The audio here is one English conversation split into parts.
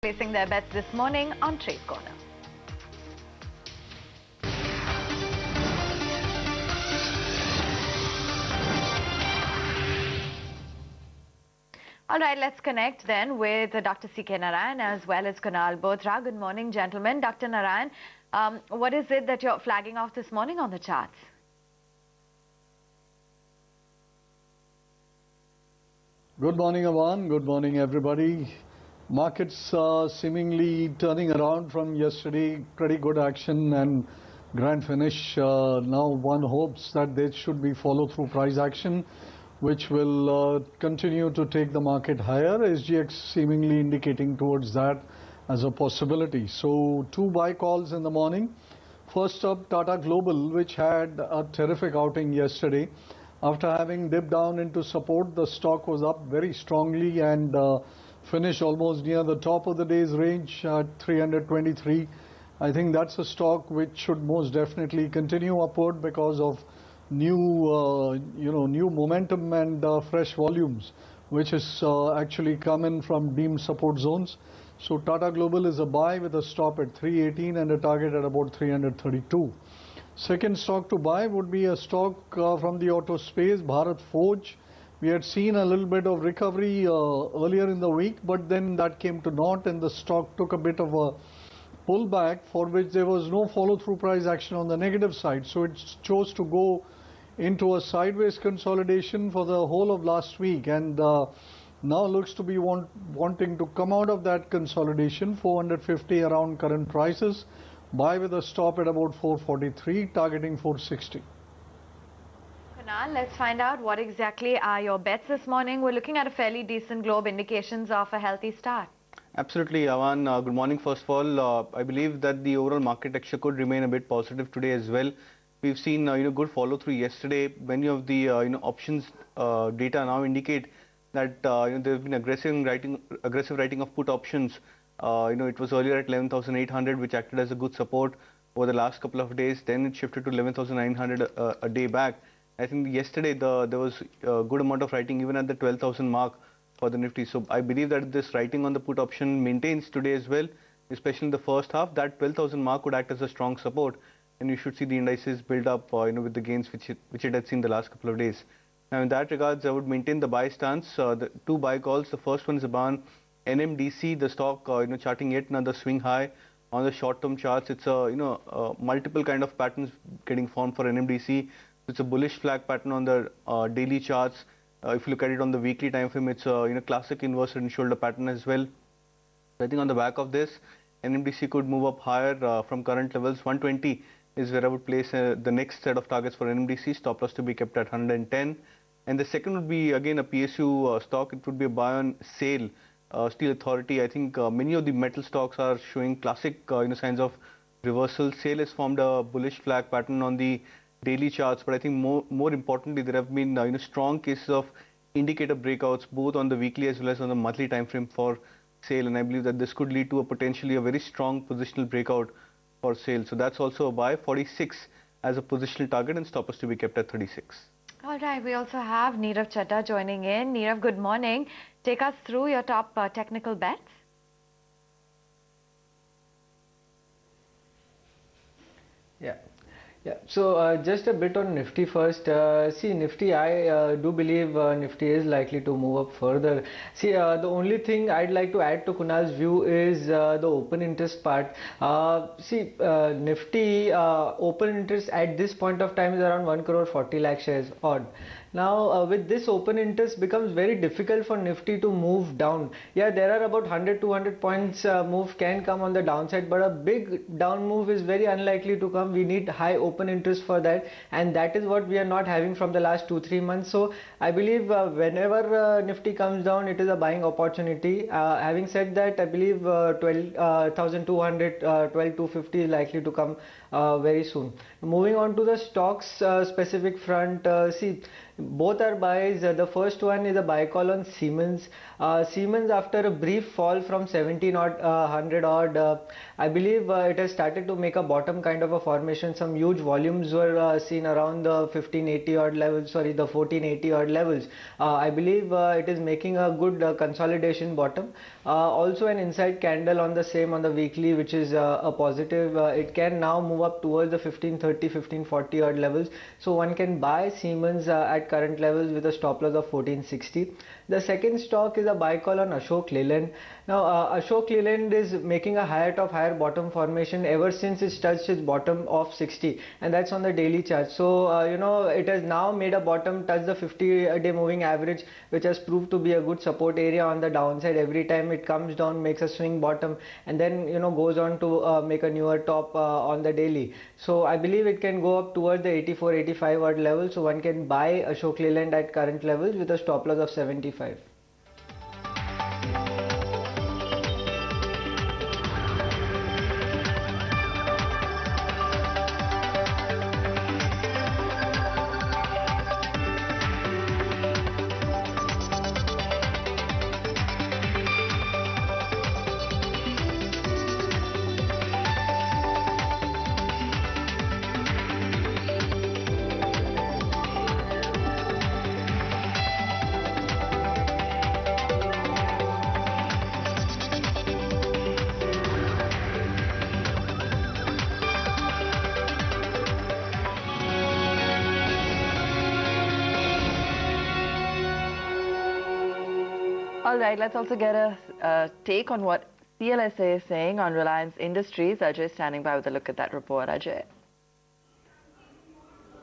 Placing their bets this morning on Trade Corner. All right, let's connect then with Dr. C.K. Narayan as well as Kunal Bothra. Good morning, gentlemen. Dr. Narayan, what is it that you're flagging off this morning on the charts? Good morning, Avan. Good morning, everybody. Markets seemingly turning around from yesterday. Pretty good action and grand finish. Now one hopes that there should be follow-through price action, which will continue to take the market higher. SGX seemingly indicating towards that as a possibility. So two buy calls in the morning. First up, Tata Global, which had a terrific outing yesterday. After having dipped down into support, the stock was up very strongly and finished almost near the top of the day's range at 323. I think that's a stock which should most definitely continue upward because of new momentum and fresh volumes, which is actually coming from deemed support zones. So Tata Global is a buy with a stop at 318 and a target at about 332. Second stock to buy would be a stock from the auto space, Bharat Forge. We had seen a little bit of recovery earlier in the week, but then that came to naught and the stock took a bit of a pullback for which there was no follow-through price action on the negative side. So it chose to go into a sideways consolidation for the whole of last week and now looks to be wanting to come out of that consolidation, 450 around current prices. Buy with a stop at about 443, targeting 460. Kunal, let's find out what exactly are your bets this morning. We're looking at a fairly decent globe, indications of a healthy start. Absolutely, Avan. Good morning. First of all, I believe that the overall market texture could remain a bit positive today as well. We've seen good follow through yesterday. Many of the options data now indicate that there have been aggressive writing of put options. It was earlier at 11,800, which acted as a good support over the last couple of days. Then it shifted to 11,900 a day back. I think yesterday there was a good amount of writing even at the 12,000 mark for the Nifty. So I believe that this writing on the put option maintains today as well, especially in the first half. That 12,000 mark would act as a strong support, and you should see the indices build up, with the gains which it had seen the last couple of days. Now in that regards, I would maintain the buy stance. The two buy calls. The first one is about NMDC, the stock, charting yet another swing high on the short-term charts. It's multiple kind of patterns getting formed for NMDC. It's a bullish flag pattern on the daily charts. If you look at it on the weekly time frame, it's a classic inverse head and shoulder pattern as well. So I think on the back of this, NMDC could move up higher from current levels. 120 is where I would place the next set of targets for NMDC. Stop loss to be kept at 110. And the second would be again a PSU stock. It would be a buy on sale. Steel Authority. I think many of the metal stocks are showing classic signs of reversal. SAIL has formed a bullish flag pattern on the daily charts, but I think more importantly, there have been strong cases of indicator breakouts both on the weekly as well as on the monthly time frame for SAIL, and I believe that this could lead to a potentially a very strong positional breakout for SAIL. So that's also a buy. 46 as a positional target and stop loss to be kept at 36. All right, we also have Nirav Chheda joining in. Nirav, good morning. Take us through your top technical bets. Yeah. So just a bit on Nifty first. See, Nifty, I do believe Nifty is likely to move up further. See, the only thing I'd like to add to Kunal's view is the open interest part. Nifty open interest at this point of time is around 1 crore 40 lakh shares odd. Now, with this open interest becomes very difficult for Nifty to move down. Yeah, there are about 100-200 points move can come on the downside, but a big down move is very unlikely to come. We need high open interest for that, and that is what we are not having from the last 2-3 months. So I believe whenever Nifty comes down, it is a buying opportunity. Having said that, I believe 12,200, 12,250 is likely to come very soon. Moving on to the stocks specific front, see, Both are buys. The first one is a buy call on Siemens. Siemens, after a brief fall from 17 odd, 100 odd, I believe it has started to make a bottom kind of a formation. Some huge volumes were seen around the 1580 odd levels, sorry, the 1480 odd levels. I believe it is making a good consolidation bottom. Also an inside candle on the same on the weekly, which is a positive. It can now move up towards the 1530, 1540 odd levels. So one can buy Siemens at current levels with a stop loss of 1460. The second stock is a buy call on Ashok Leyland. Now Ashok Leyland is making a higher top higher bottom formation ever since it touched its bottom of 60, and that's on the daily chart. So you know, it has now made a bottom, touch the 50-day moving average, which has proved to be a good support area on the downside. Every time it comes down, makes a swing bottom, and then you know goes on to make a newer top on the daily. So I believe it can go up towards the 84 85 odd level. So one can buy Ashok Leyland at current levels with a stop loss of 75. All right, let's also get a take on what CLSA is saying on Reliance Industries. Ajay is standing by with a look at that report. Ajay.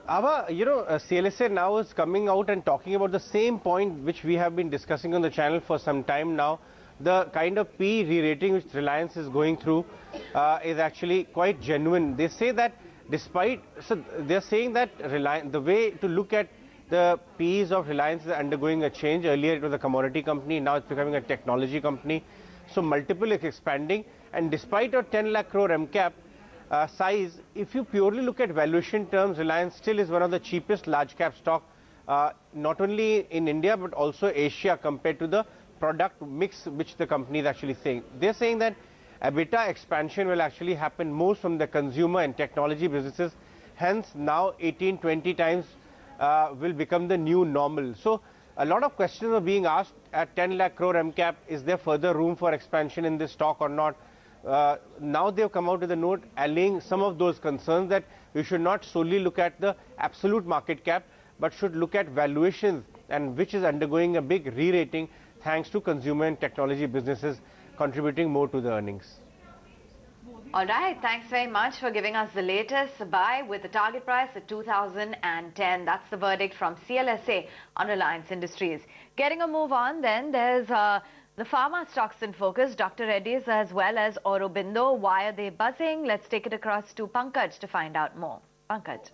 CLSA now is coming out and talking about the same point which we have been discussing on the channel for some time now. The kind of P re-rating which Reliance is going through is actually quite genuine. They say that they're saying that the way to look at the P's of Reliance is undergoing a change. Earlier it was a commodity company, now it's becoming a technology company. So multiple is expanding, and despite a 10 lakh crore MCAP size, if you purely look at valuation terms, Reliance still is one of the cheapest large cap stock, not only in India but also Asia, compared to the product mix which the company is actually saying. They're saying that EBITDA expansion will actually happen most from the consumer and technology businesses, hence now 18-20 times will become the new normal. So a lot of questions are being asked at 10 lakh crore MCAP, is there further room for expansion in this stock or not? Now they've come out with a note allaying some of those concerns that we should not solely look at the absolute market cap, but should look at valuations, and which is undergoing a big re-rating thanks to consumer and technology businesses contributing more to the earnings. All right, thanks very much for giving us the latest buy with the target price at 2010. That's the verdict from CLSA on Reliance Industries. Getting a move on then, there's the pharma stocks in focus, Dr. Reddy's as well as Aurobindo. Why are they buzzing? Let's take it across to Pankaj to find out more. Pankaj.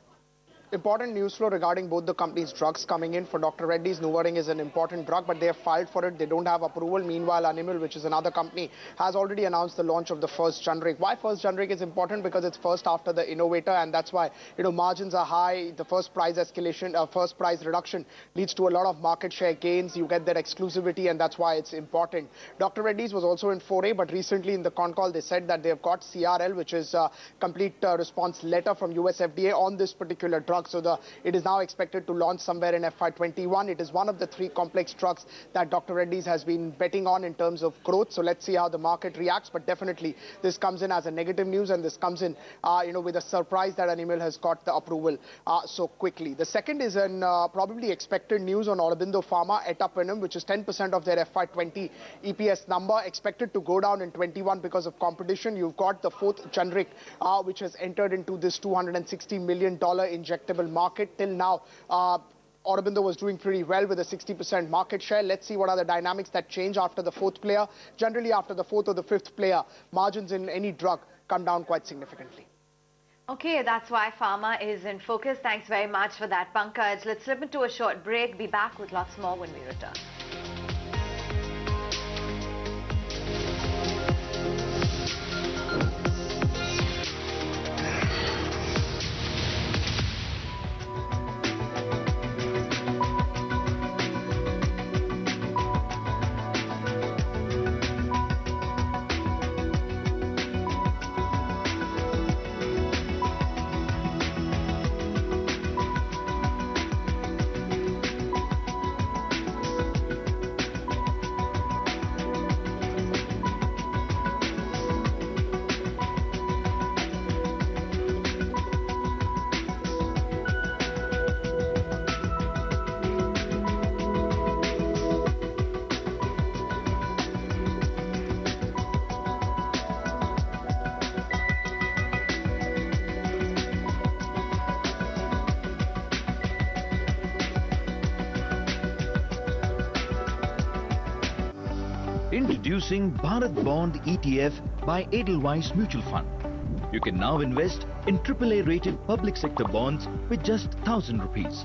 Important news flow regarding both the company's drugs coming in. For Dr. Reddy's, Nuvaring is an important drug, but they have filed for it. They don't have approval. Meanwhile, Animal, which is another company, has already announced the launch of the first generic. Why first generic is important? Because it's first after the innovator, and that's why, you know, margins are high. The first price escalation, first price reduction leads to a lot of market share gains. You get that exclusivity, and that's why it's important. Dr. Reddy's was also in foray, but recently in the con call, they said that they've got CRL, which is a complete response letter from US FDA on this particular drug. So it is now expected to launch somewhere in FY21. It is one of the 3 complex drugs that Dr. Reddy's has been betting on in terms of growth. So let's see how the market reacts. But definitely this comes in as a negative news, and this comes in, with a surprise that Animal has got the approval so quickly. The second is an probably expected news on Aurobindo Pharma, Etapenum, which is 10% of their FY20 EPS number, expected to go down in 21 because of competition. You've got the 4th generic, which has entered into this $260 million injectable market. Till now, Aurobindo was doing pretty well with a 60% market share. Let's see what are the dynamics that change after the 4th player. Generally, after the 4th or the 5th player, margins in any drug come down quite significantly. Okay, that's why pharma is in focus. Thanks very much for that, Pankaj. Let's slip into a short break. Be back with lots more when we return. Introducing Bharat Bond ETF by Edelweiss Mutual Fund. You can now invest in AAA rated public sector bonds with just 1,000 rupees.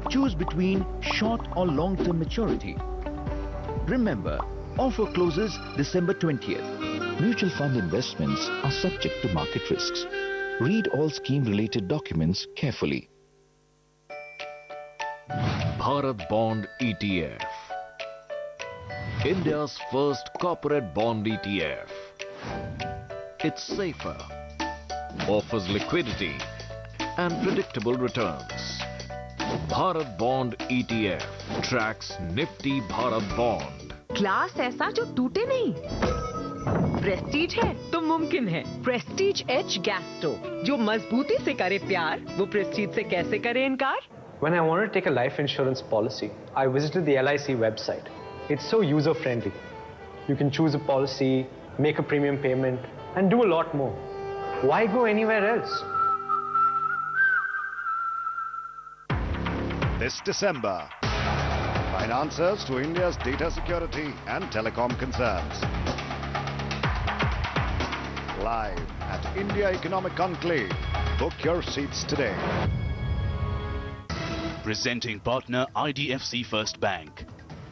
Choose between short or long-term maturity. Remember, offer closes December 20th. Mutual fund investments are subject to market risks. Read all scheme-related documents carefully. Bharat Bond ETF. India's first corporate bond ETF. It's safer, offers liquidity and predictable returns. Bharat Bond ETF tracks Nifty Bharat Bond. Glass ऐसा जो टूटे नहीं, Prestige है तो मुमकिन है। Prestige H gas stove जो मजबूती से करे प्यार, वो प्रेस्टीज से कैसे करे इनकार? When I wanted to take a life insurance policy, I visited the LIC website. It's so user-friendly. You can choose a policy, make a premium payment, and do a lot more. Why go anywhere else? This December, find answers to India's data security and telecom concerns. Live at India Economic Conclave. Book your seats today. Presenting partner IDFC First Bank.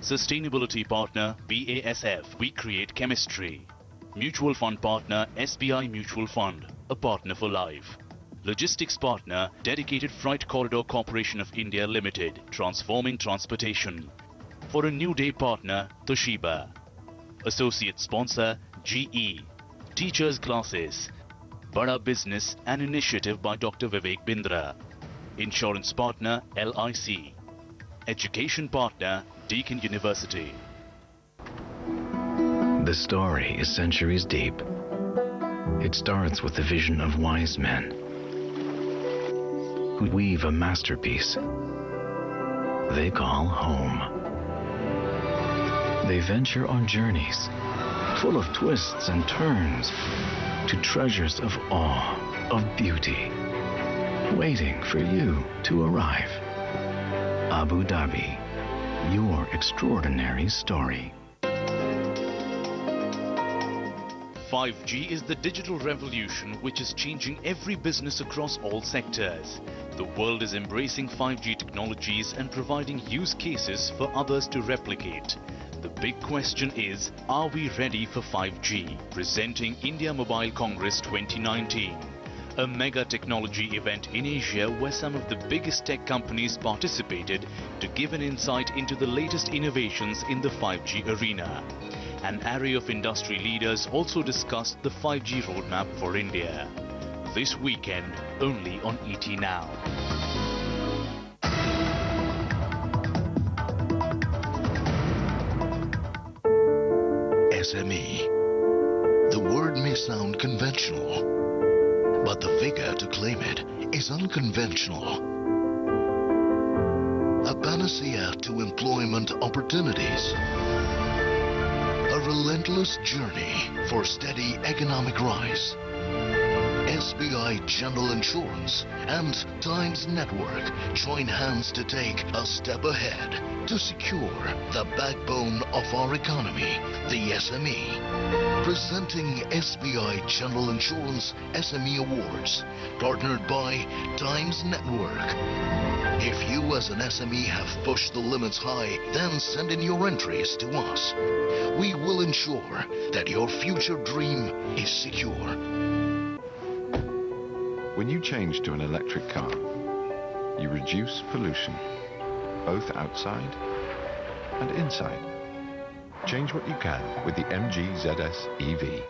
Sustainability partner BASF. We create chemistry. Mutual fund partner SBI Mutual Fund. A partner for life. Logistics partner Dedicated Freight Corridor Corporation of India Limited. Transforming transportation. For a new day partner Toshiba. Associate sponsor GE. Teachers classes. Bada Business, an initiative by Dr. Vivek Bindra. Insurance partner LIC. Education partner Deakin University. The story is centuries deep. It starts with the vision of wise men who weave a masterpiece they call home. They venture on journeys full of twists and turns to treasures of awe, of beauty, waiting for you to arrive. Abu Dhabi, your extraordinary story. 5G is the digital revolution which is changing every business across all sectors. The world is embracing 5G technologies and providing use cases for others to replicate. The big question is, are we ready for 5G? Presenting India Mobile Congress 2019. A mega technology event in Asia where some of the biggest tech companies participated to give an insight into the latest innovations in the 5G arena. An array of industry leaders also discussed the 5G roadmap for India. This weekend, only on ET Now. SME. The word may sound conventional, but the vigor to claim it is unconventional. A panacea to employment opportunities. A relentless journey for steady economic rise. SBI General Insurance and Times Network join hands to take a step ahead to secure the backbone of our economy, the SME. Presenting SBI General Insurance SME Awards, partnered by Times Network. If you as an SME have pushed the limits high, then send in your entries to us. We will ensure that your future dream is secure. When you change to an electric car, you reduce pollution, both outside and inside. Change what you can with the MG ZS EV.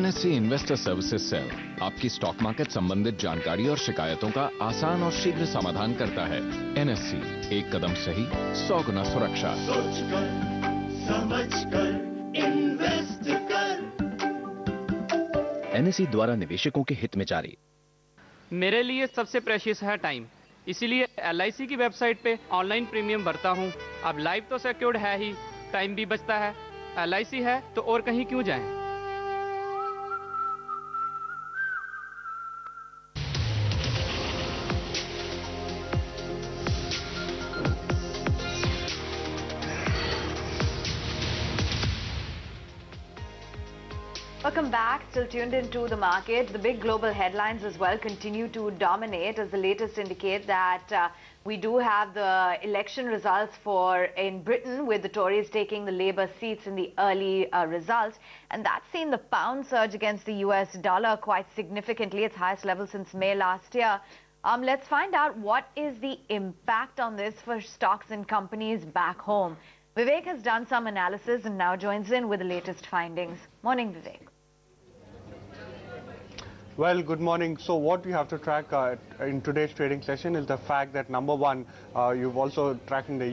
NSE investor services cell आपकी stock market संबंधित जानकारी और शिकायतों का आसान और शीघ्र समाधान करता है। NSE, एक कदम सही, 100 गुना सुरक्षा। सोच कर, समझ कर, इन्वेस्ट कर। एनएसई द्वारा निवेशकों के हित में जारी। मेरे लिए सबसे प्रेशियस है टाइम, इसीलिए एलआईसी की वेबसाइट पे ऑनलाइन प्रीमियम भरता हूँ। अब लाइफ तो सिक्योर्ड है ही, टाइम भी बचता है। एलआईसी है तो और कहीं क्यों जाएं? Welcome back. Still tuned into the market. The big global headlines as well continue to dominate as the latest indicate that we do have the election results for in Britain with the Tories taking the Labour seats in the early results. And that's seen the pound surge against the US dollar quite significantly, its highest level since May last year. Let's find out what is the impact on this for stocks and companies back home. Vivek has done some analysis and now joins in with the latest findings. Morning, Vivek. Well, good morning. So what we have to track in today's trading session is the fact that number one, you've also tracking the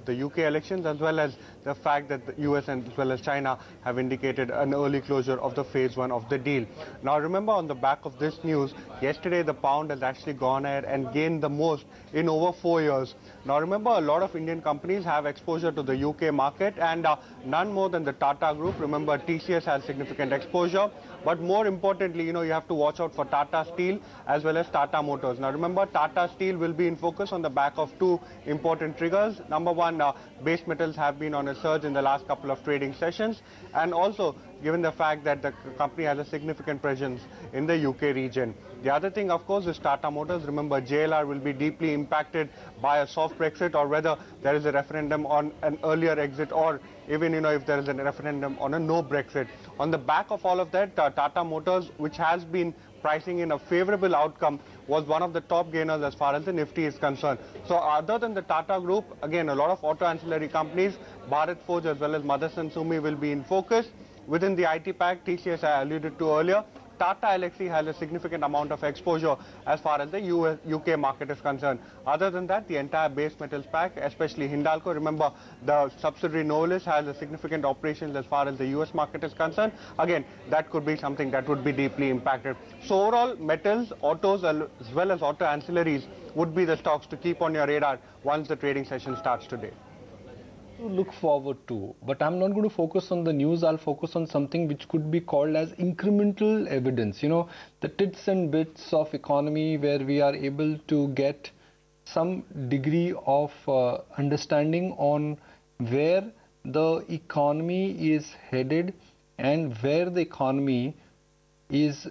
the UK elections, as well as the fact that the US and as well as China have indicated an early closure of the phase one of the deal. Now remember, on the back of this news, yesterday the pound has actually gone ahead and gained the most in over 4 years. Now remember, a lot of Indian companies have exposure to the UK market, and none more than the Tata Group. Remember, TCS has significant exposure, but more importantly, you have to watch out for Tata Steel as well as Tata Motors. Now remember, Tata Steel will be in focus on the back of two important triggers. Number one, base metals have been on a surge in the last couple of trading sessions, and also given the fact that the company has a significant presence in the UK region. The other thing, of course, is Tata Motors. Remember, JLR will be deeply impacted by a soft Brexit, or whether there is a referendum on an earlier exit, or even, if there is a referendum on a no Brexit. On the back of all of that, Tata Motors, which has been pricing in a favorable outcome, was one of the top gainers as far as the Nifty is concerned. So other than the Tata Group, again, a lot of auto ancillary companies, Bharat Forge as well as Motherson Sumi will be in focus. Within the IT pack, TCS I alluded to earlier, Tata Elxsi has a significant amount of exposure as far as the UK market is concerned. Other than that, the entire base metals pack, especially Hindalco, remember the subsidiary Novelis has a significant operations as far as the US market is concerned. Again, that could be something that would be deeply impacted. So overall, metals, autos as well as auto ancillaries would be the stocks to keep on your radar once the trading session starts today. To look forward to, but I'm not going to focus on the news. I'll focus on something which could be called as incremental evidence, the tits and bits of economy where we are able to get some degree of understanding on where the economy is headed and where the economy is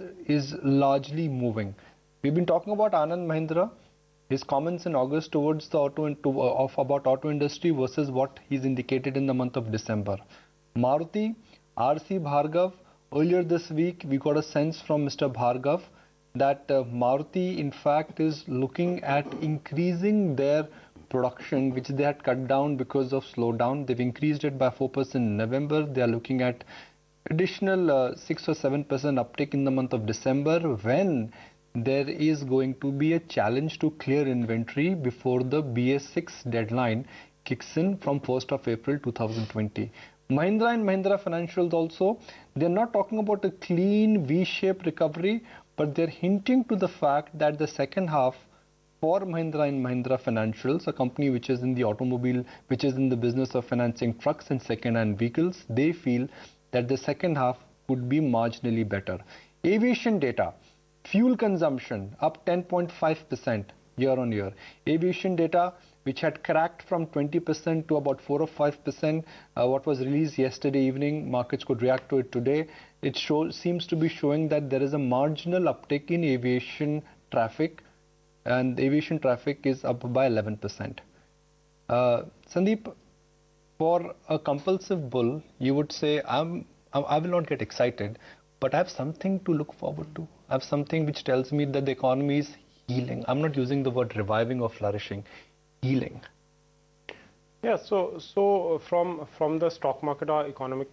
largely moving. We've been talking about Anand Mahindra, his comments in August towards the about auto industry versus what he's indicated in the month of December. Maruti, RC Bhargav, earlier this week we got a sense from Mr. Bhargav that Maruti in fact is looking at increasing their production, which they had cut down because of slowdown. They've increased it by 4% in November. They are looking at additional 6 or 7% uptick in the month of December, when there is going to be a challenge to clear inventory before the BS6 deadline kicks in from 1st of April 2020. Mahindra and Mahindra Financials also, they're not talking about a clean V-shaped recovery, but they're hinting to the fact that the second half for Mahindra and Mahindra Financials, a company which is in the automobile, which is in the business of financing trucks and second-hand vehicles, they feel that the second half would be marginally better. Aviation data. Fuel consumption up 10.5% year on year. Aviation data, which had cracked from 20% to about 4 or 5%, what was released yesterday evening, markets could react to it today. It seems to be showing that there is a marginal uptick in aviation traffic, and aviation traffic is up by 11%. Sandeep, for a compulsive bull, you would say, I will not get excited, but I have something to look forward to. I have something which tells me that the economy is healing. I'm not using the word reviving or flourishing, healing. Yeah, so from the stock market or economic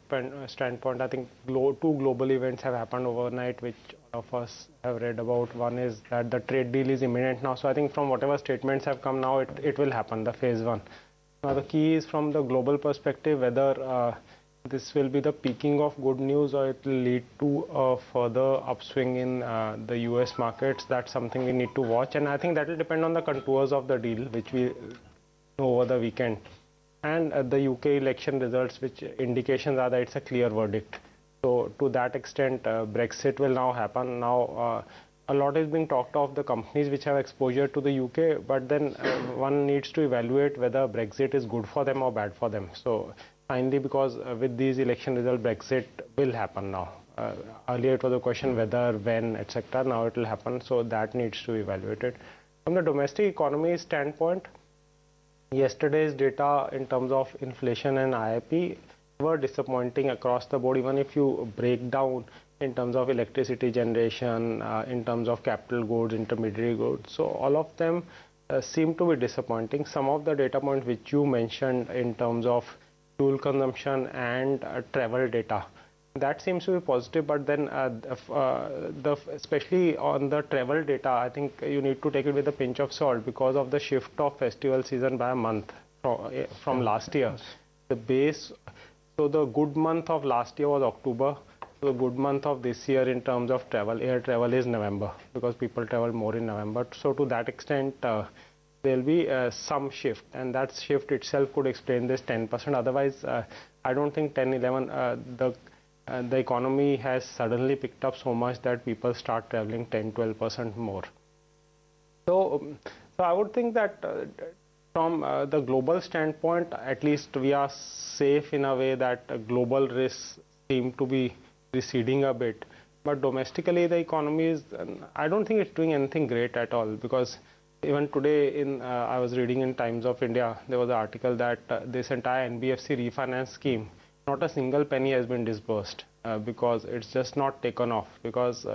standpoint, I think two global events have happened overnight, which all of us have read about. One is that the trade deal is imminent now. So I think from whatever statements have come now, it will happen, the phase one. Now the key is from the global perspective, whether this will be the peaking of good news or it will lead to a further upswing in the US markets. That's something we need to watch, and I think that will depend on the contours of the deal, which we know over the weekend, and the UK election results, which indications are that it's a clear verdict. So to that extent, Brexit will now happen. Now a lot is being talked of the companies which have exposure to the UK, but then one needs to evaluate whether Brexit is good for them or bad for them. So finally, because with these election results, Brexit will happen now. Earlier it was a question whether, when, etc. Now it will happen, so that needs to be evaluated. From the domestic economy standpoint, yesterday's data in terms of inflation and IIP were disappointing across the board, even if you break down in terms of electricity generation, in terms of capital goods, intermediary goods. So all of them seem to be disappointing. Some of the data points which you mentioned in terms of fuel consumption and travel data, that seems to be positive, but then especially on the travel data, I think you need to take it with a pinch of salt because of the shift of festival season by a month from last year. The base, so the good month of last year was October. The good month of this year in terms of travel, air travel, is November, because people travel more in November. So to that extent, there will be some shift, and that shift itself could explain this 10%. Otherwise, I don't think 10, 11, the economy has suddenly picked up so much that people start traveling 10, 12% more. So I would think that from the global standpoint, at least we are safe in a way that global risks seem to be receding a bit, but domestically the economy is, I don't think it's doing anything great at all, because even today I was reading in Times of India, there was an article that this entire NBFC refinance scheme, not a single penny has been disbursed because it's just not taken off, because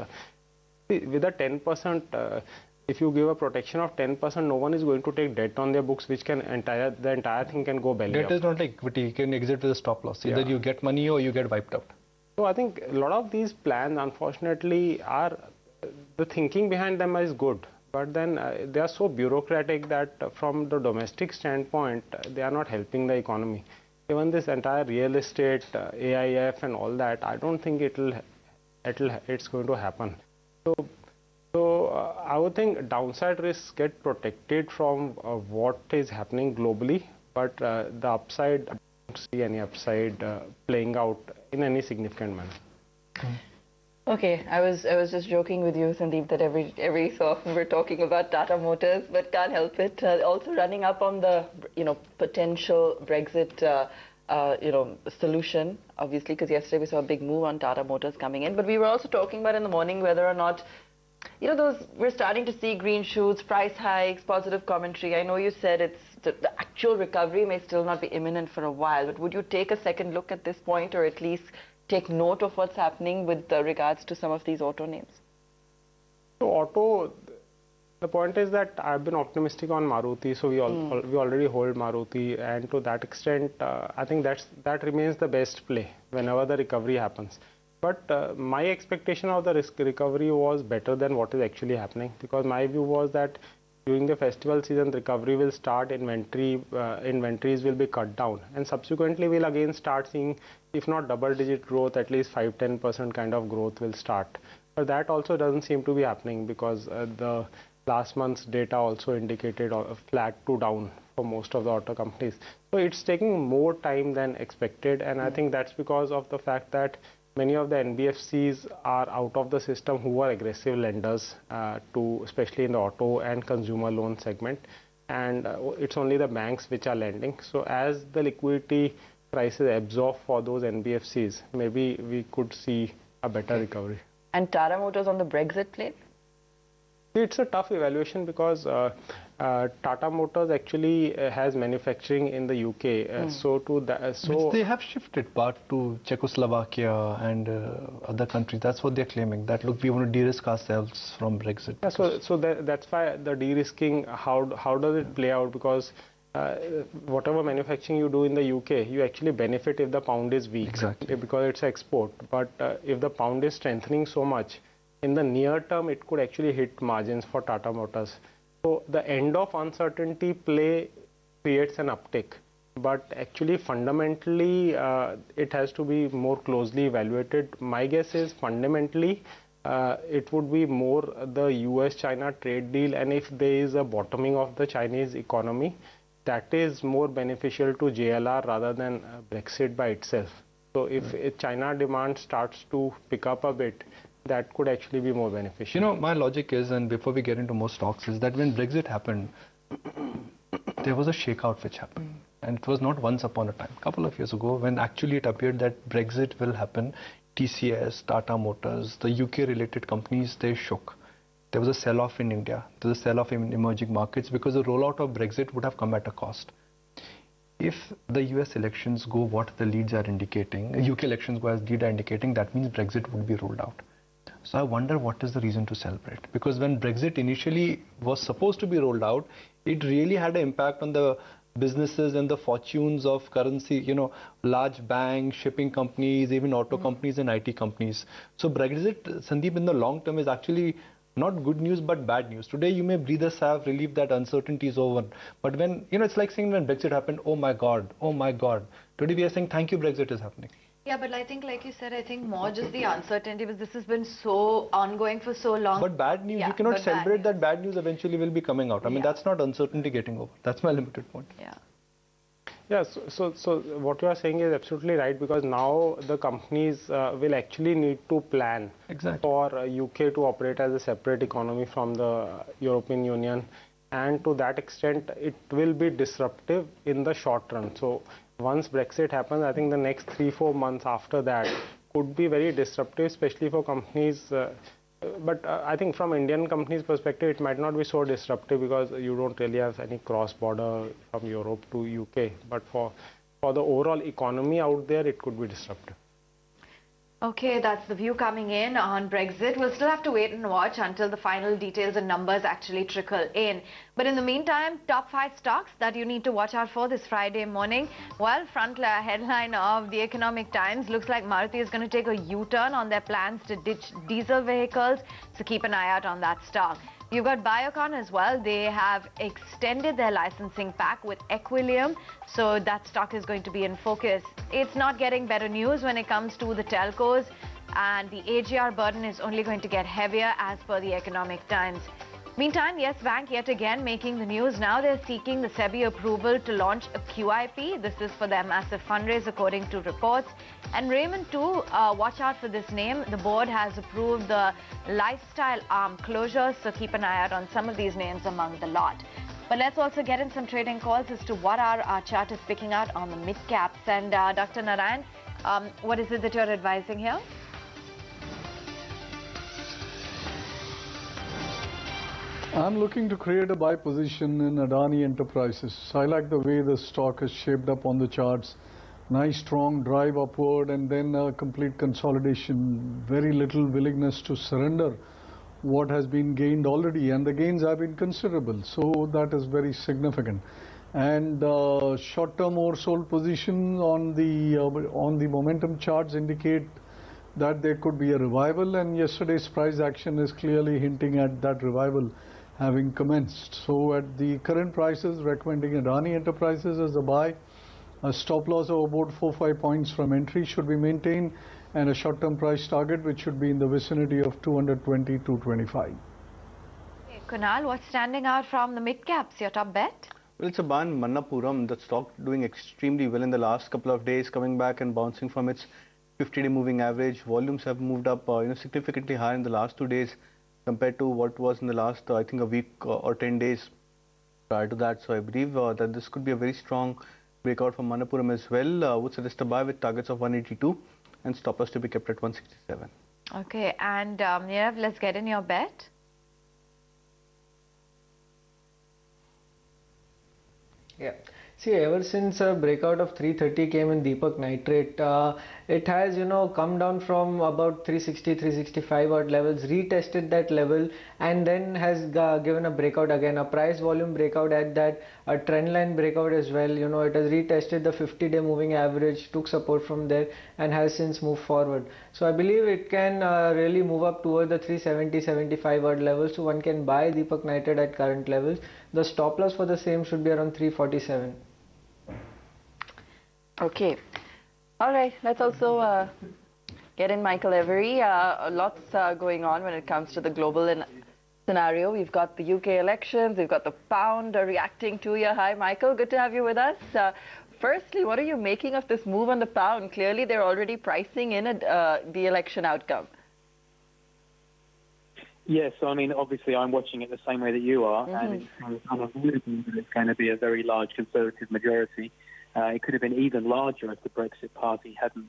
with a 10%, if you give a protection of 10%, no one is going to take debt on their books, which can the entire thing can go belly up. Debt is not like equity, you can exit with a stop loss. Either you get money or you get wiped out. So I think a lot of these plans, unfortunately, are, the thinking behind them is good, but then they are so bureaucratic that from the domestic standpoint, they are not helping the economy. Even this entire real estate, AIF and all that, I don't think it's going to happen. So I would think downside risks get protected from what is happening globally, but the upside, I don't see any upside playing out in any significant manner. Okay, I was just joking with you, Sandeep, that every so often we're talking about Tata Motors, but can't help it. Also running up on the potential Brexit solution, obviously, because yesterday we saw a big move on Tata Motors coming in. But we were also talking about in the morning whether or not we're starting to see green shoots, price hikes, positive commentary. I know you said it's the actual recovery may still not be imminent for a while, but would you take a second look at this point, or at least take note of what's happening with regards to some of these auto names? So auto, the point is that I've been optimistic on Maruti, so we already hold Maruti, and to that extent, I think that remains the best play whenever the recovery happens. But my expectation of the recovery was better than what is actually happening, because my view was that during the festival season, recovery will start, inventories will be cut down, and subsequently we'll again start seeing, if not double-digit growth, at least 5-10% kind of growth will start. But that also doesn't seem to be happening, because the last month's data also indicated flat to down for most of the auto companies. So it's taking more time than expected, and I think that's because of the fact that many of the NBFCs are out of the system who are aggressive lenders, especially in the auto and consumer loan segment, and it's only the banks which are lending. So as the liquidity prices absorb for those NBFCs, maybe we could see a better recovery. And Tata Motors on the Brexit play? It's a tough evaluation, because Tata Motors actually has manufacturing in the UK. So they have shifted part to Czechoslovakia and other countries. That's what they're claiming. That look, we want to de-risk ourselves from Brexit. Yeah, so that's why the de-risking. How does it play out? Because whatever manufacturing you do in the UK, you actually benefit if the pound is weak, because it's export. But if the pound is strengthening so much, in the near term, it could actually hit margins for Tata Motors. So the end of uncertainty play creates an uptick. but actually fundamentally it has to be more closely evaluated. My guess is fundamentally it would be more the US-China trade deal, and if there is a bottoming of the Chinese economy, that is more beneficial to JLR rather than Brexit by itself. So if China demand starts to pick up a bit, that could actually be more beneficial. You know, my logic is, and before we get into more stocks, is that when Brexit happened, there was a shakeout which happened. And it was not once upon a time. A couple of years ago, when actually it appeared that Brexit will happen, TCS, Tata Motors, the UK-related companies, they shook. There was a sell-off in India. There was a sell-off in emerging markets because the rollout of Brexit would have come at a cost. If the US elections go what the leads are indicating, UK elections go as lead are indicating, that means Brexit would be rolled out. So I wonder what is the reason to celebrate? Because when Brexit initially was supposed to be rolled out, it really had an impact on the businesses and the fortunes of currency, you know, large banks, shipping companies, even auto companies and IT companies. So Brexit, Sandeep, in the long term is actually not good news but bad news. Today you may breathe a sigh of relief that uncertainty is over. But when, you know, it's like saying when Brexit happened, oh my God, oh my God. Today we are saying thank you, Brexit is happening. Yeah, but I think, like you said, I think more just the uncertainty, because this has been so ongoing for so long. But bad news, you cannot celebrate that bad news eventually will be coming out. I mean, that's not uncertainty getting over. That's my limited point. Yeah. Yeah, so what you are saying is absolutely right, because now the companies will actually need to plan for UK to operate as a separate economy from the European Union, and to that extent it will be disruptive in the short run. So once Brexit happens, I think the next 3-4 months after that could be very disruptive, especially for companies. But I think from Indian companies' perspective, it might not be so disruptive because you don't really have any cross-border from Europe to UK. But for the overall economy out there, it could be disruptive. Okay, that's the view coming in on Brexit. We'll still have to wait and watch until the final details and numbers actually trickle in. But in the meantime, top 5 stocks that you need to watch out for this Friday morning. Well, front headline of the Economic Times looks like Maruti is going to take a U-turn on their plans to ditch diesel vehicles. So keep an eye out on that stock. You've got Biocon as well. They have extended their licensing pack with Equilium, so that stock is going to be in focus. It's not getting better news when it comes to the telcos, and the AGR burden is only going to get heavier as per the Economic Times. Meantime, Yes Bank yet again making the news. Now they're seeking the SEBI approval to launch a QIP. This is for their massive fundraise according to reports. And Raymond too, watch out for this name. The board has approved the lifestyle arm closure, so keep an eye out on some of these names among the lot. But let's also get in some trading calls as to what our chart is picking out on the mid caps. And Dr. Narayan, what is it that you're advising here? I'm looking to create a buy position in Adani Enterprises. I like the way the stock is shaped up on the charts. Nice strong drive upward and then a complete consolidation. Very little willingness to surrender what has been gained already, and the gains have been considerable. So that is very significant. And short-term oversold position on the momentum charts indicate that there could be a revival, and yesterday's price action is clearly hinting at that revival having commenced. So at the current prices, recommending Adani Enterprises as a buy. A stop loss of about 4-5 points from entry should be maintained, and a short-term price target which should be in the vicinity of 220-225. Okay, Kunal, what's standing out from the mid caps? Your top bet? Well, it's a ban Manappuram. The stock doing extremely well in the last couple of days, coming back and bouncing from its 50-day moving average. Volumes have moved up significantly higher in the last 2 days compared to what was in the last, I think, a week or 10 days prior to that. So I believe that this could be a very strong breakout for Manappuram as well. Would suggest a buy with targets of 182 and stop loss to be kept at 167. Okay, and Nirav, let's get in your bet. Yeah. See, ever since a breakout of 330 came in Deepak Nitrate, it has, come down from about 360, 365 odd levels, retested that level, and then has given a breakout again, a price volume breakout at that, a trend line breakout as well. It has retested the 50-day moving average, took support from there, and has since moved forward. So I believe it can really move up toward the 370, 75 odd levels. So one can buy Deepak Nitrate at current levels. The stop loss for the same should be around 347. Okay. All right. Let's also get in Michael Every. Lots going on when it comes to the global scenario. We've got the UK elections. We've got the pound reacting to your high. Michael, good to have you with us. Firstly, what are you making of this move on the pound? Clearly, they're already pricing in the election outcome. Yes, I mean, obviously I'm watching it the same way that you are, and it's unavoidable that it's going to be a very large Conservative majority. It could have been even larger if the Brexit Party hadn't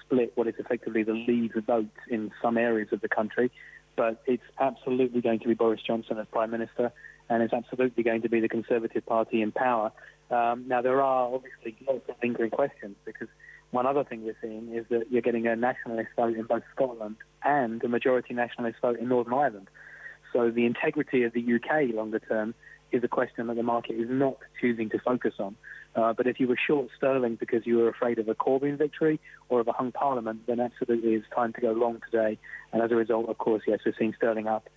split what is effectively the Leave vote in some areas of the country. But it's absolutely going to be Boris Johnson as Prime Minister, and it's absolutely going to be the Conservative Party in power. Now, there are obviously lots of lingering questions, because one other thing we're seeing is that you're getting a nationalist vote in both Scotland and a majority nationalist vote in Northern Ireland. So the integrity of the UK longer term is a question that the market is not choosing to focus on. But if you were short sterling because you were afraid of a Corbyn victory or of a hung parliament, then absolutely it's time to go long today. And as a result, of course, yes, we're seeing sterling up,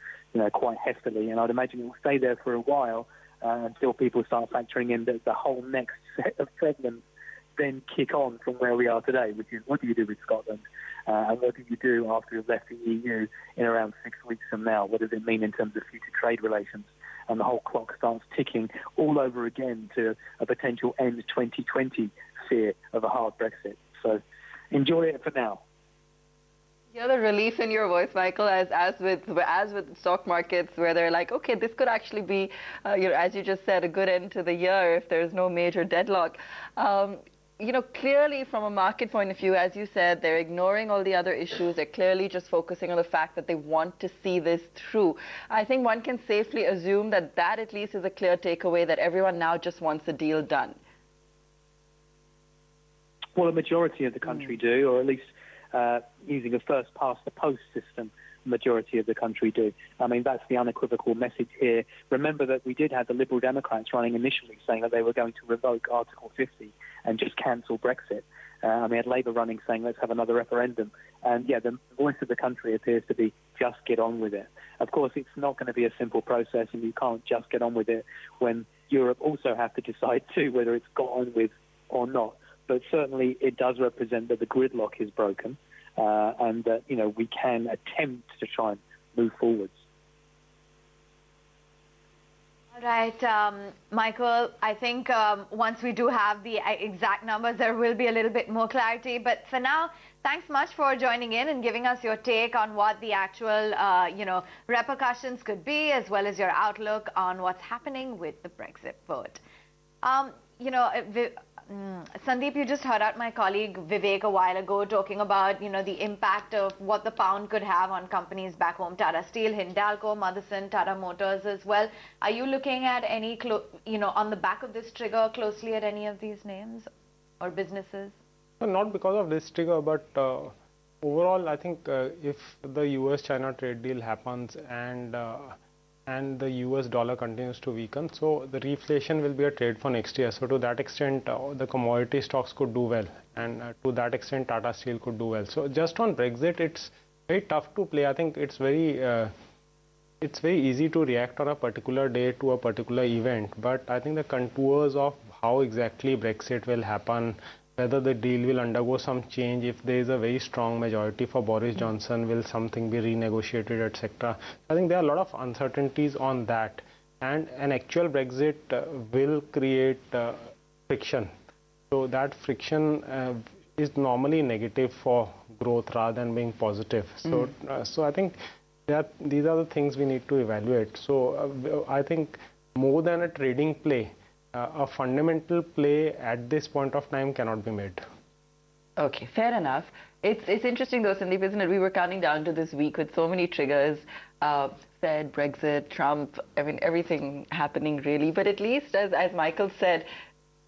quite heftily. And I'd imagine it will stay there for a while until people start factoring in that the whole next set of problems then kick on from where we are today, which is what do you do with Scotland? And what do you do after you've left the EU in around 6 weeks from now? What does it mean in terms of future trade relations? And the whole clock starts ticking all over again to a potential end 2020 fear of a hard Brexit. So enjoy it for now. You know the relief in your voice, Michael, as with stock markets, where they're like, okay, this could actually be, as you just said, a good end to the year if there's no major deadlock. Clearly from a market point of view, as you said, they're ignoring all the other issues. They're clearly just focusing on the fact that they want to see this through. I think one can safely assume that at least is a clear takeaway, that everyone now just wants a deal done. Well, a majority of the country do, or at least using a first-past-the-post system, majority of the country do. I mean, that's the unequivocal message here. Remember that we did have the Liberal Democrats running initially saying that they were going to revoke Article 50 and just cancel Brexit. We had Labour running saying let's have another referendum. And yeah, the voice of the country appears to be just get on with it. Of course, it's not going to be a simple process, and you can't just get on with it when Europe also have to decide too whether it's got on with or not. But certainly it does represent that the gridlock is broken, and that, we can attempt to try and move forwards. All right, Michael, I think once we do have the exact numbers, there will be a little bit more clarity. But for now, thanks much for joining in and giving us your take on what the actual, repercussions could be, as well as your outlook on what's happening with the Brexit vote. Sandeep, you just heard out my colleague Vivek a while ago talking about, the impact of what the pound could have on companies back home, Tata Steel, Hindalco, Motherson, Tata Motors as well. Are you looking at any, on the back of this trigger closely at any of these names or businesses? Not because of this trigger, but overall, I think if the US-China trade deal happens and the US dollar continues to weaken, so the reflation will be a trade for next year. So to that extent, the commodity stocks could do well, and to that extent, Tata Steel could do well. So just on Brexit, it's very tough to play. I think it's very easy to react on a particular day to a particular event, but I think the contours of how exactly Brexit will happen, whether the deal will undergo some change, if there is a very strong majority for Boris Johnson, will something be renegotiated, etc. I think there are a lot of uncertainties on that, and an actual Brexit will create friction. So that friction is normally negative for growth rather than being positive. So I think these are the things we need to evaluate. So I think more than a trading play, a fundamental play at this point of time cannot be made. Okay, fair enough. It's interesting though, Sandeep, isn't it? We were counting down to this week with so many triggers, Fed, Brexit, Trump, I mean, everything happening really. But at least, as Michael said,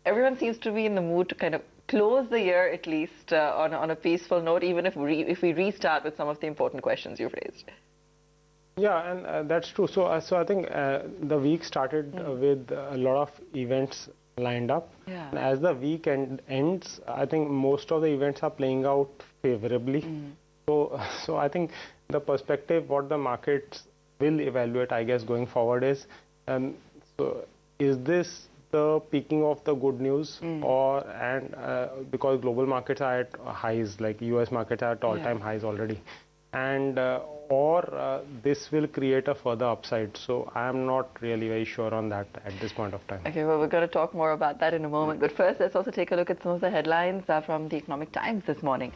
everyone seems to be in the mood to kind of close the year at least on a peaceful note, even if we restart with some of the important questions you've raised. Yeah, and that's true. So I think the week started with a lot of events lined up. Yeah. And as the week ends, I think most of the events are playing out favorably. So I think the perspective, what the markets will evaluate, I guess, going forward is, so is this the peaking of the good news, or because global markets are at highs, like US markets are at all-time highs already, and or this will create a further upside. So I am not really very sure on that at this point of time. Okay, well, we're going to talk more about that in a moment. But first, let's also take a look at some of the headlines from the Economic Times this morning.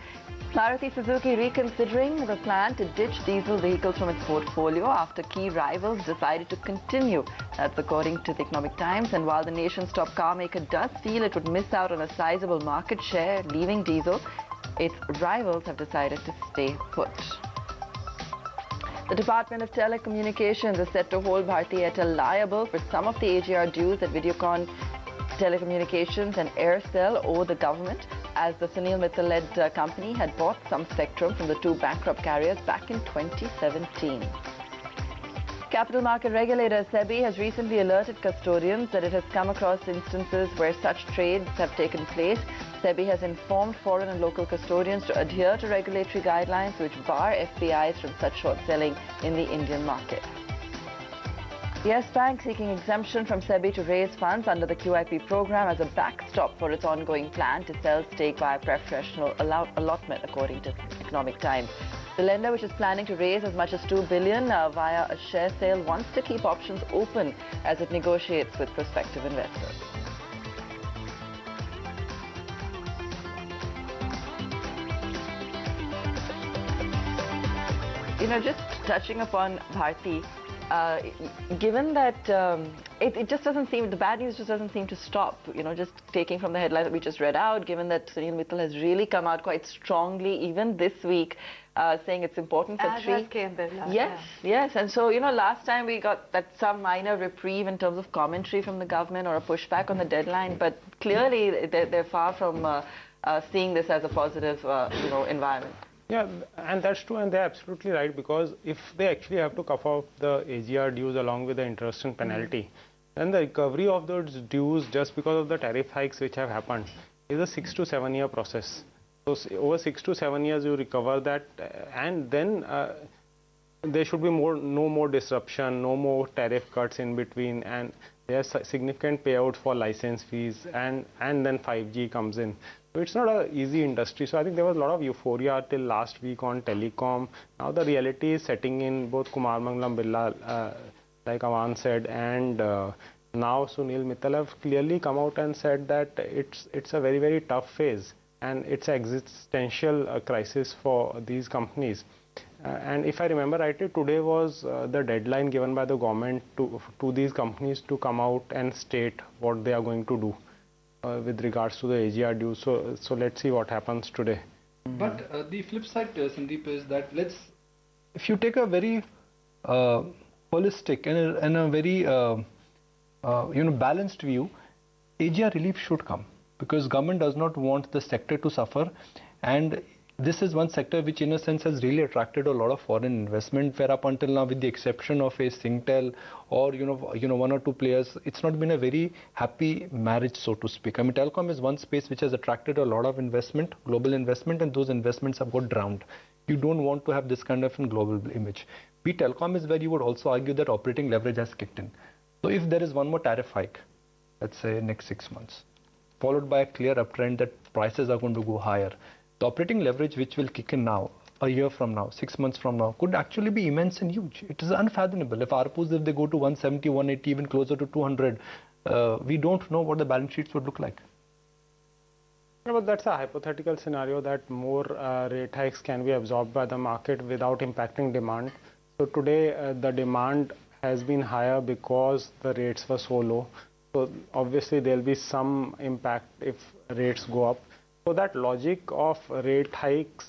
Maruti Suzuki reconsidering the plan to ditch diesel vehicles from its portfolio after key rivals decided to continue. That's according to the Economic Times. And while the nation's top car maker does feel it would miss out on a sizable market share leaving diesel, its rivals have decided to stay put. The Department of Telecommunications is set to hold Bharti Airtel liable for some of the AGR dues that Videocon Telecommunications and Aircel owe the government, as the Sunil Mittal-led company had bought some spectrum from the two bankrupt carriers back in 2017. Capital market regulator SEBI has recently alerted custodians that it has come across instances where such trades have taken place. SEBI has informed foreign and local custodians to adhere to regulatory guidelines which bar FPIs from such short selling in the Indian market. Yes Bank seeking exemption from SEBI to raise funds under the QIP program as a backstop for its ongoing plan to sell stake via preferential allotment, according to Economic Times. The lender, which is planning to raise as much as $2 billion via a share sale, wants to keep options open as it negotiates with prospective investors. You know, just touching upon Bharti, given that it just doesn't seem, the bad news just doesn't seem to stop, you know, just taking from the headline that we just read out, given that Sunil Mittal has really come out quite strongly even this week, saying it's important for Yes, and so, you know, last time we got that some minor reprieve in terms of commentary from the government or a pushback on the deadline, but clearly they're far from seeing this as a positive, you know, environment. Yeah, and that's true, and they're absolutely right, because if they actually have to cough off the AGR dues along with the interest and penalty, then the recovery of those dues just because of the tariff hikes which have happened is a 6 to 7 year process. So over 6 to 7 years you recover that, and then there should be no more disruption, no more tariff cuts in between, and there's significant payouts for license fees, and then 5G comes in. So it's not an easy industry. So I think there was a lot of euphoria till last week on telecom. Now the reality is setting in. Both Kumar Mangalam Birla, like Avan said, and now Sunil Mittal have clearly come out and said that it's a very, very tough phase, and it's an existential crisis for these companies. And if I remember rightly, today was the deadline given by the government to these companies to come out and state what they are going to do with regards to the AGR dues. So let's see what happens today. But the flip side, Sandeep, is that if you take a very holistic and a very you know, balanced view, AGR relief should come, because government does not want the sector to suffer, and this is one sector which in a sense has really attracted a lot of foreign investment, where up until now, with the exception of a Singtel or you know one or two players, it's not been a very happy marriage, so to speak. I mean, telecom is one space which has attracted a lot of investment, global investment, and those investments have got drowned. You don't want to have this kind of a global image. Telecom is where you would also argue that operating leverage has kicked in. So if there is one more tariff hike, let's say next 6 months, followed by a clear uptrend that prices are going to go higher, the operating leverage which will kick in now, a year from now, 6 months from now, could actually be immense and huge. It is unfathomable. If ARPUs, if they go to 170, 180, even closer to 200, we don't know what the balance sheets would look like. But that's a hypothetical scenario that more rate hikes can be absorbed by the market without impacting demand. So today the demand has been higher because the rates were so low. So obviously there will be some impact if rates go up. So that logic of rate hikes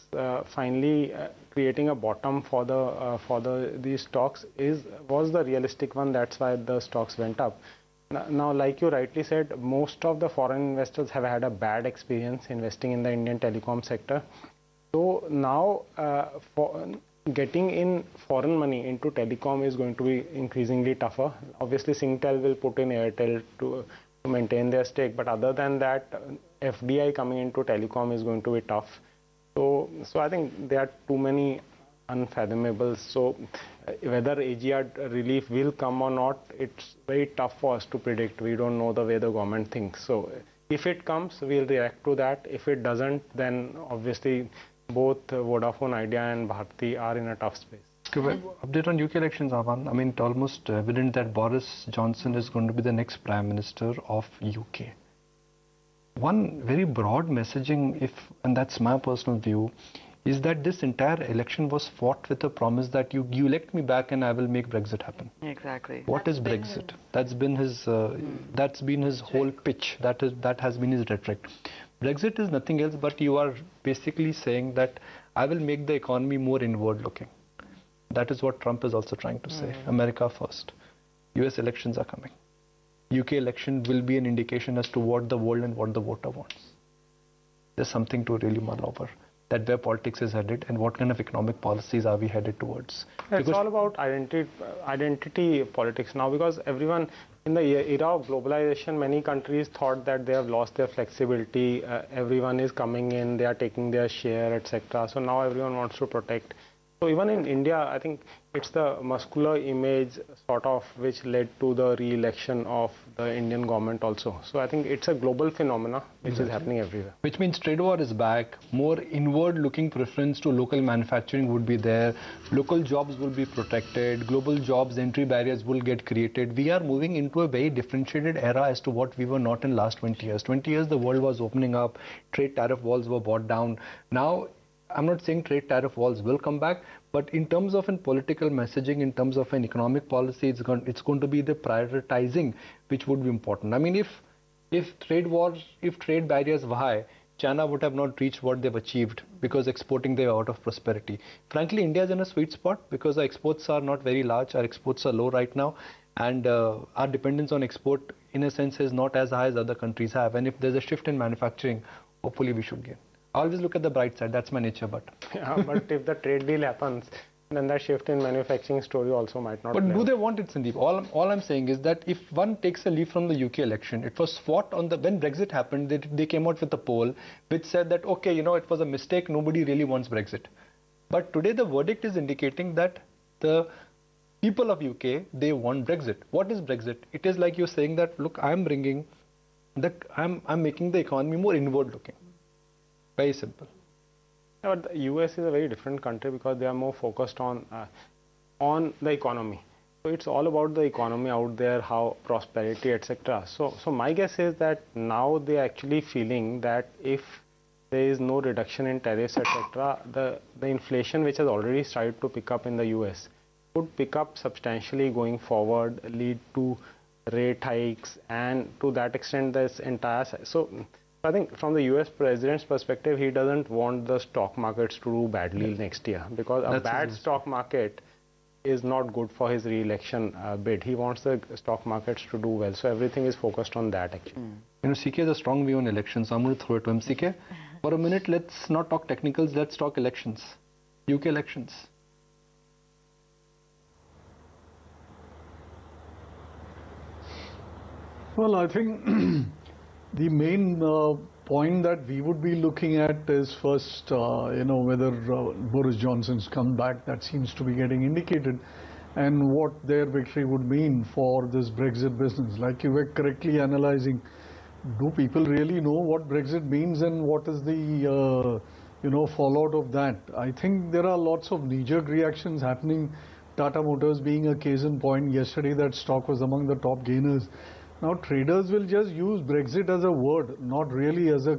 finally creating a bottom for these stocks was the realistic one. That's why the stocks went up. Now, like you rightly said, most of the foreign investors have had a bad experience investing in the Indian telecom sector. So now for getting in foreign money into telecom is going to be increasingly tougher. Obviously, Singtel will put in Airtel to maintain their stake, but other than that, FDI coming into telecom is going to be tough. So I think there are too many unfathomable. So whether AGR relief will come or not, it's very tough for us to predict. We don't know the way the government thinks. So if it comes, we'll react to that. If it doesn't, then obviously both Vodafone Idea and Bharti are in a tough space. Update on UK elections, Avan. I mean, it's almost evident that Boris Johnson is going to be the next Prime Minister of UK. One very broad messaging, and that's my personal view, is that this entire election was fought with a promise that you elect me back and I will make Brexit happen. Exactly. What is Brexit? That's been his whole pitch. That has been his rhetoric. Brexit is nothing else but you are basically saying that I will make the economy more inward looking. That is what Trump is also trying to say. America first. US elections are coming. UK election will be an indication as to what the world and what the voter wants. There's something to really mull over. That where politics is headed and what kind of economic policies are we headed towards. It's all about identity politics now, because everyone in the era of globalization, many countries thought that they have lost their flexibility. Everyone is coming in, they are taking their share, etc. So now everyone wants to protect. So even in India, I think it's the muscular image sort of which led to the re-election of the Indian government also. So I think it's a global phenomena which is happening everywhere. Which means trade war is back, more inward looking preference to local manufacturing would be there, local jobs will be protected, global jobs entry barriers will get created. We are moving into a very differentiated era as to what we were not in last 20 years. 20 years the world was opening up, trade tariff walls were brought down. Now I'm not saying trade tariff walls will come back, but in terms of in political messaging, in terms of an economic policy, it's going to be the prioritizing which would be important. I mean, if trade barriers were high, China would have not reached what they've achieved because exporting they are out of prosperity. Frankly, India is in a sweet spot because our exports are not very large. Our exports are low right now, and our dependence on export, in a sense, is not as high as other countries have. And if there's a shift in manufacturing, hopefully we should gain. I always look at the bright side. That's my nature, but. Yeah, but if the trade deal happens, then that shift in manufacturing story also might not. But do they want it, Sandeep? All I'm saying is that if one takes a leaf from the UK election, it was fought on when Brexit happened, they came out with a poll which said that, okay, you know, it was a mistake. Nobody really wants Brexit. But today the verdict is indicating that the people of UK, they want Brexit. What is Brexit? It is like you're saying that, look, I'm making the economy more inward looking. Very simple. Yeah, but the US is a very different country because they are more focused on the economy. So it's all about the economy out there, how prosperity, etc. So my guess is that now they are actually feeling that if there is no reduction in tariffs, etc., the inflation which has already started to pick up in the US would pick up substantially going forward, lead to rate hikes, and to that extent this entire. So I think from the US president's perspective, he doesn't want the stock markets to do badly next year, because a bad stock market is not good for his re-election bid. He wants the stock markets to do well. So everything is focused on that actually. You know, CK has a strong view on elections. So I'm going to throw it to him. CK, for a minute, let's not talk technicals. Let's talk elections. UK elections. Well, I think the main point that we would be looking at is first, whether Boris Johnson's come back. That seems to be getting indicated, and what their victory would mean for this Brexit business. Like you were correctly analyzing, do people really know what Brexit means and what is the fallout of that? I think there are lots of knee-jerk reactions happening. Tata Motors being a case in point. Yesterday, that stock was among the top gainers. Now traders will just use Brexit as a word, not really as a,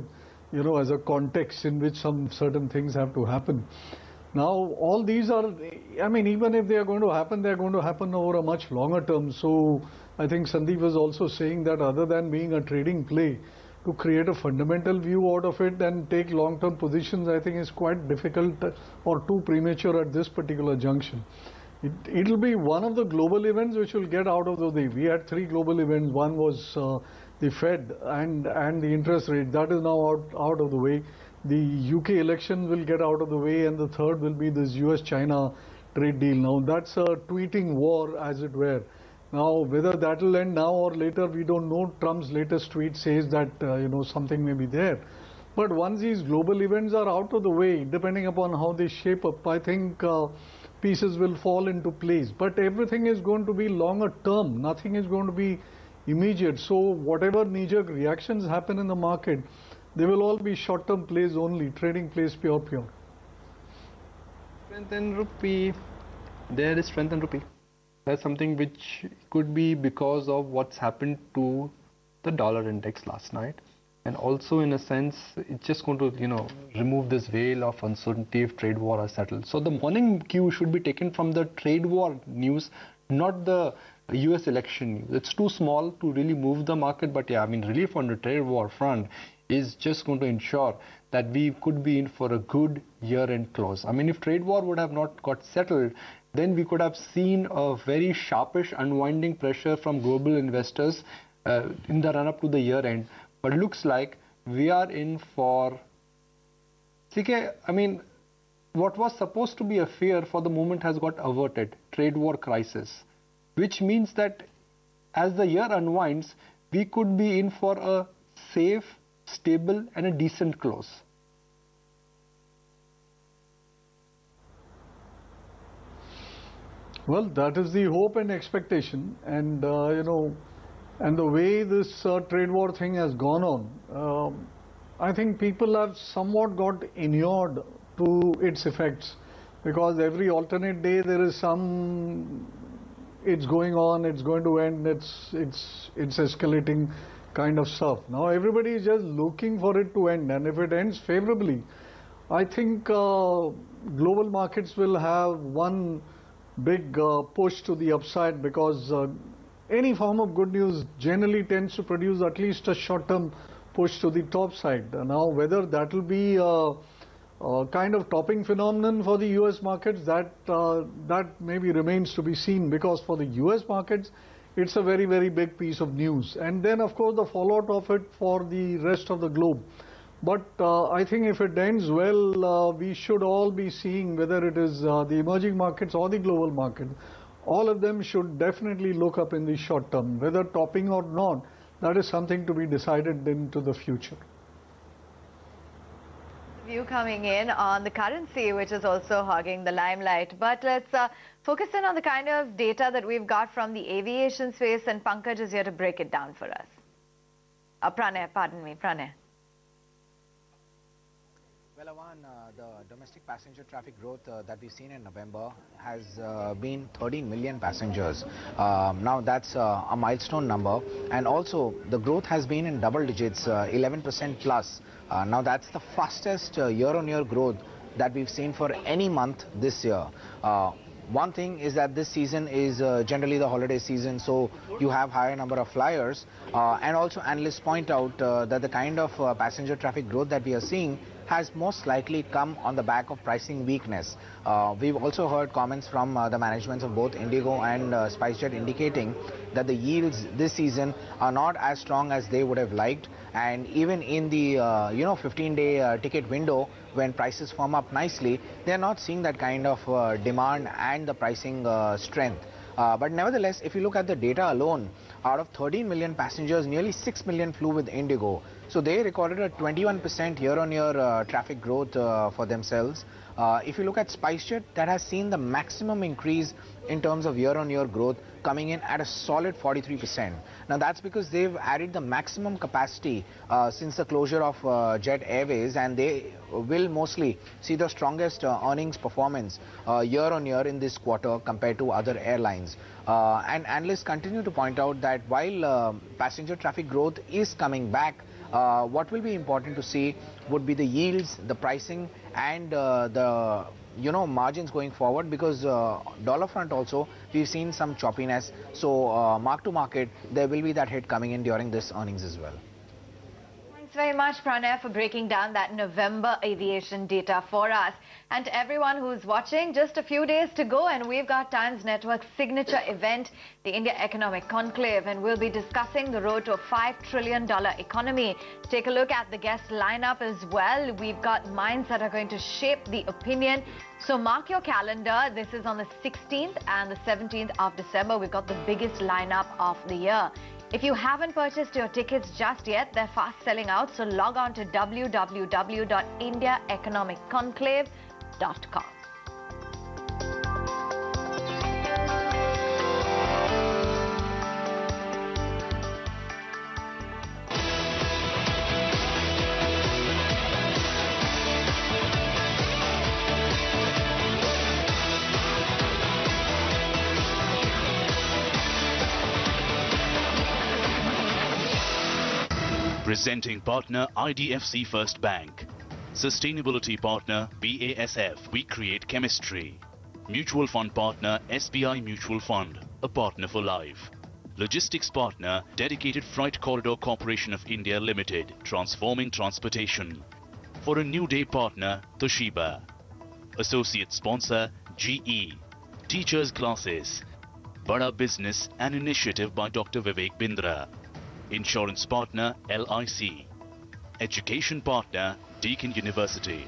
as a context in which some certain things have to happen. Now all these are, I mean, even if they are going to happen, they are going to happen over a much longer term. So I think Sandeep was also saying that other than being a trading play, to create a fundamental view out of it and take long-term positions, I think is quite difficult or too premature at this particular junction. It'll be one of the global events which will get out of the way. We had 3 global events. One was the Fed and the interest rate. That is now out of the way. The UK election will get out of the way, and the third will be this US-China trade deal. Now that's a tweeting war, as it were. Now whether that will end now or later, we don't know. Trump's latest tweet says that something may be there. But once these global events are out of the way, depending upon how they shape up, I think pieces will fall into place. But everything is going to be longer term. Nothing is going to be immediate. So whatever knee-jerk reactions happen in the market, they will all be short-term plays only, trading plays pure. Strength in rupee. There is strength in rupee. That's something which could be because of what's happened to the dollar index last night. And also in a sense, it's just going to, remove this veil of uncertainty if trade war are settled. So the morning cue should be taken from the trade war news, not the US election news. It's too small to really move the market, but yeah, relief on the trade war front is just going to ensure that we could be in for a good year-end close. If trade war would have not got settled, then we could have seen a very sharpish unwinding pressure from global investors in the run-up to the year-end. But it looks like we are in for... CK, what was supposed to be a fear for the moment has got averted, trade war crisis, which means that as the year unwinds, we could be in for a safe, stable and a decent close. Well, that is the hope and expectation, and and the way this trade war thing has gone on, I think people have somewhat got inured to its effects, because every alternate day there is some, it's going on, it's going to end, it's escalating kind of stuff. Now everybody is just looking for it to end, and if it ends favorably, I think global markets will have one big push to the upside, because any form of good news generally tends to produce at least a short-term push to the top side. Now, whether that will be a kind of topping phenomenon for the US markets, that maybe remains to be seen, because for the US markets, it's a very, very big piece of news. And then, of course, the fallout of it for the rest of the globe. But I think if it ends well, we should all be seeing, whether it is the emerging markets or the global market, all of them should definitely look up in the short term. Whether topping or not, that is something to be decided into the future. View coming in on the currency, which is also hogging the limelight. But let's focus in on the kind of data that we've got from the aviation space, and Pankaj is here to break it down for us. Pranay, pardon me, Pranay. Well, Awan, the domestic passenger traffic growth that we've seen in November has been 13 million passengers. Now that's a milestone number, and also the growth has been in double digits, 11% plus. Now that's the fastest year-on-year growth that we've seen for any month this year. One thing is that this season is generally the holiday season, so you have higher number of flyers, and also analysts point out that the kind of passenger traffic growth that we are seeing has most likely come on the back of pricing weakness. We've also heard comments from the managements of both Indigo and SpiceJet indicating that the yields this season are not as strong as they would have liked, and even in the 15-day ticket window, when prices firm up nicely, they're not seeing that kind of demand and the pricing strength. But nevertheless, if you look at the data alone, out of 13 million passengers, nearly 6 million flew with Indigo. So they recorded a 21% year-on-year traffic growth for themselves. If you look at SpiceJet, that has seen the maximum increase in terms of year-on-year growth, coming in at a solid 43%. Now that's because they've added the maximum capacity since the closure of Jet Airways, and they will mostly see the strongest earnings performance year-on-year in this quarter compared to other airlines. And analysts continue to point out that while passenger traffic growth is coming back, what will be important to see would be the yields, the pricing, and the margins going forward, because dollar front also we've seen some choppiness. So mark to market, there will be that hit coming in during this earnings as well. Thanks very much, Pranay, for breaking down that November aviation data for us. And to everyone who's watching, just a few days to go, and we've got Times Network's signature event, the India Economic Conclave, and we'll be discussing the road to a $5 trillion economy. Take a look at the guest lineup as well. We've got minds that are going to shape the opinion. So mark your calendar. This is on the 16th and the 17th of December. We've got the biggest lineup of the year. If you haven't purchased your tickets just yet, they're fast selling out, so log on to www.indiaeconomicconclave.com. Presenting partner IDFC First Bank. Sustainability partner BASF. We create chemistry. Mutual fund partner SBI Mutual Fund. A partner for life. Logistics partner Dedicated Freight Corridor Corporation of India Limited. Transforming transportation. For a new day partner Toshiba. Associate sponsor GE. Teachers classes. Bada Business, an initiative by Dr. Vivek Bindra. Insurance partner LIC. Education partner Deakin University.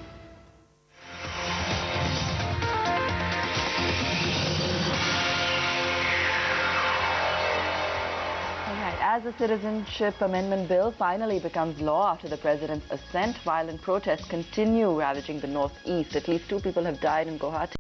As the Citizenship Amendment Bill finally becomes law after the President's assent, violent protests continue ravaging the northeast. At least 2 people have died in Guwahati.